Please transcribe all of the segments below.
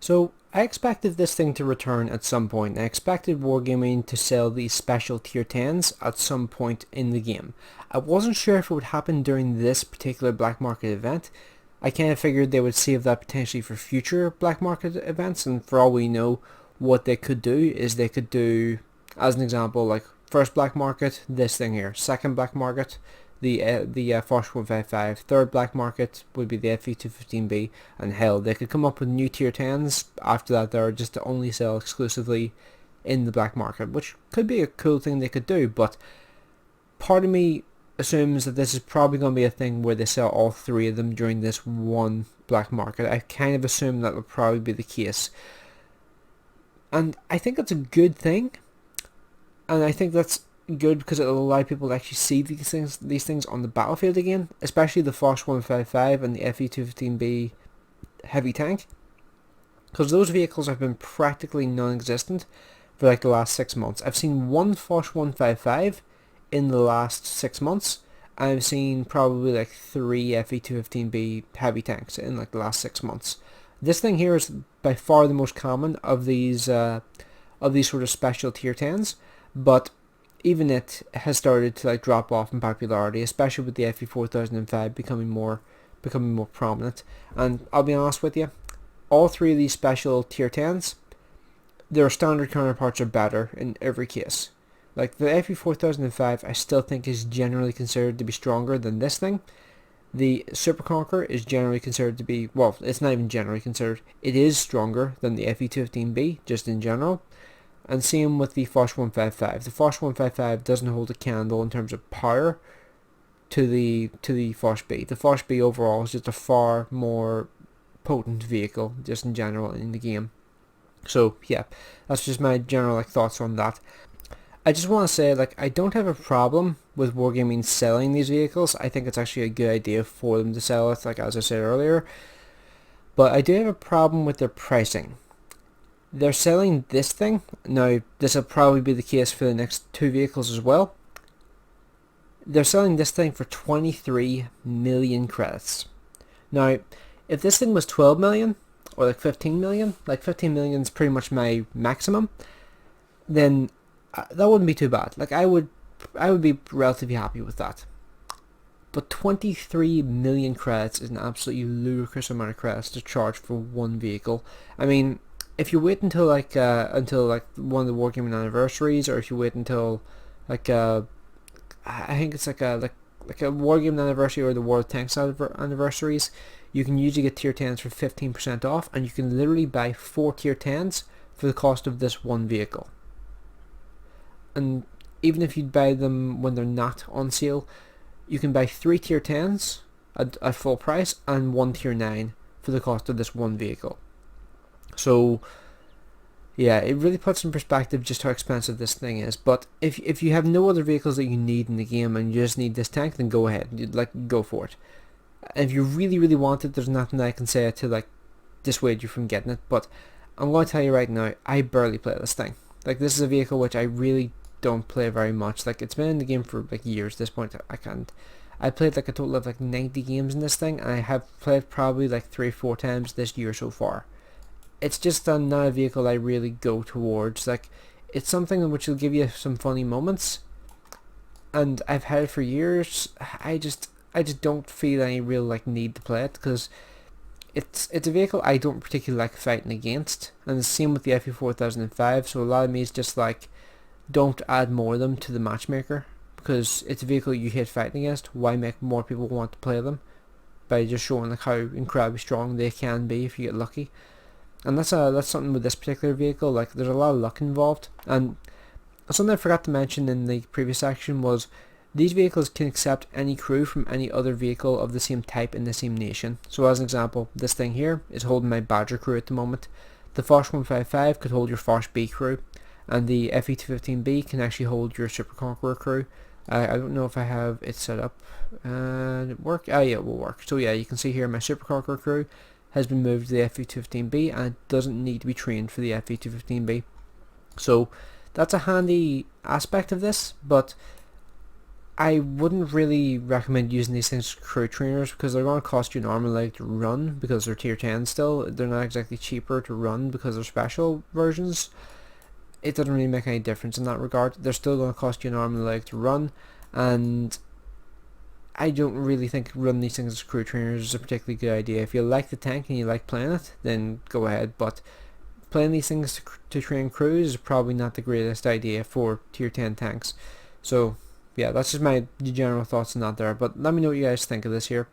So I expected this thing to return at some point. I expected Wargaming to sell these special tier 10s at some point in the game. I wasn't sure if it would happen during this particular black market event. I kind of figured they would save that potentially for future black market events, and for all we know, what they could do is they could do, as an example, like first black market, this thing here. Second black market, the Fv215b. Third black market would be the Fv215b, and hell, they could come up with new tier 10s after that that are just to only sell exclusively in the black market, which could be a cool thing they could do, but part of me assumes that this is probably going to be a thing where they sell all three of them during this one black market. I kind of assume that will probably be the case. And I think that's a good thing. And I think that's good because it'll allow people to actually see these things on the battlefield again, especially the Fv155 and the Fv215b heavy tank, because those vehicles have been practically non-existent for like the last 6 months. I've seen one Fv155 in the last 6 months, and I've seen probably like 3 Fv215b heavy tanks in like the last 6 months. This thing here is by far the most common of these sort of special tier 10s, but even it has started to like drop off in popularity, especially with the Fe4005 becoming more prominent. And I'll be honest with you, all three of these special tier 10s, their standard counterparts are better in every case. Like the Fe4005 I still think is generally considered to be stronger than this thing. The Super Conqueror is generally considered to be, well, it's not even generally considered, it is stronger than the Fe215b, just in general. And same with the Fv155. The Fv155 doesn't hold a candle in terms of power to the Fv. The Fv overall is just a far more potent vehicle, just in general in the game. So yeah, that's just my general like thoughts on that. I just want to say, like, I don't have a problem with Wargaming selling these vehicles. I think it's actually a good idea for them to sell it, like as I said earlier. But I do have a problem with their pricing. They're selling this thing. Now, this will probably be the case for the next two vehicles as well. They're selling this thing for 23 million credits. Now, if this thing was 12 million, or like 15 million, like 15 million is pretty much my maximum, then that wouldn't be too bad. Like I would be relatively happy with that. But 23 million credits is an absolutely ludicrous amount of credits to charge for one vehicle. I mean, if you wait until like one of the Wargaming anniversaries, or if you wait until like I think it's like a Wargaming anniversary or the World Tanks anniversaries, you can usually get tier 10s for 15% off, and you can literally buy 4 tier 10s for the cost of this one vehicle. And even if you buy them when they're not on sale, you can buy 3 tier 10s at full price and 1 tier 9 for the cost of this one vehicle. So yeah, it really puts in perspective just how expensive this thing is. But if you have no other vehicles that you need in the game and you just need this tank, then go ahead, go for it. And if you really want it, there's nothing that I can say to like dissuade you from getting it. But I'm going to tell you right now, I barely play this thing. Like, this is a vehicle which I really don't play very much. Like, it's been in the game for like years at this point. I played like a total of like 90 games in this thing, and I have played probably like 3 or 4 times this year so far. It's just not a vehicle I really go towards. Like, it's something which will give you some funny moments, and I've had it for years. I just don't feel any real like need to play it, because it's a vehicle I don't particularly like fighting against, and the same with the Fe4005. So a lot of me is just like, don't add more of them to the matchmaker, because it's a vehicle you hate fighting against. Why make more people want to play them by just showing like how incredibly strong they can be if you get lucky? And that's something with this particular vehicle. Like, there's a lot of luck involved. And something I forgot to mention in the previous section was these vehicles can accept any crew from any other vehicle of the same type in the same nation. So as an example, this thing here is holding my Badger crew at the moment. The Fv155 could hold your Fv crew, and the Fe215b can actually hold your Super Conqueror crew. I don't know if I have it set up and it work. Yeah, it will work. So yeah, you can see here my Super Conqueror crew has been moved to the Fe215b, and it doesn't need to be trained for the Fe215b. So that's a handy aspect of this, but I wouldn't really recommend using these things as crew trainers because they're going to cost you an arm and leg to run because they're tier 10 still. They're not exactly cheaper to run because they're special versions. It doesn't really make any difference in that regard. They're still going to cost you an arm and leg to run, and I don't really think running these things as crew trainers is a particularly good idea. If you like the tank and you like playing it, then go ahead, but playing these things to train crews is probably not the greatest idea for tier 10 tanks. So yeah, that's just my general thoughts on that there, but let me know what you guys think of this here.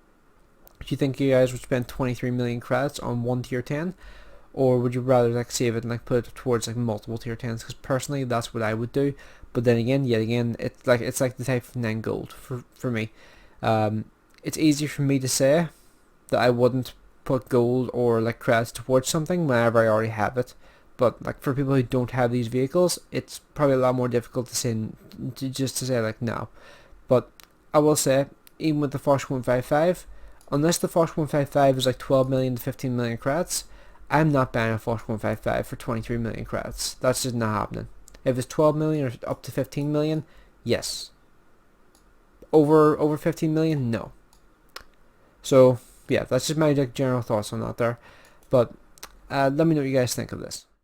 Do you think you guys would spend 23 million credits on one tier 10, or would you rather like save it and like put it towards like multiple tier 10s? Because personally that's what I would do, but then again, yet again, it's like the type of 9 gold for me. It's easier for me to say that I wouldn't put gold or like credits towards something whenever I already have it, but like for people who don't have these vehicles, it's probably a lot more difficult to say, just to say like no. But I will say, even with the Foch 155, unless the Foch 155 is like 12 million to 15 million credits, I'm not buying a Foch 155 for 23 million credits. That's just not happening. If it's 12 million or up to 15 million, yes. Over 15 million, no. So yeah, that's just my general thoughts on that there. But let me know what you guys think of this.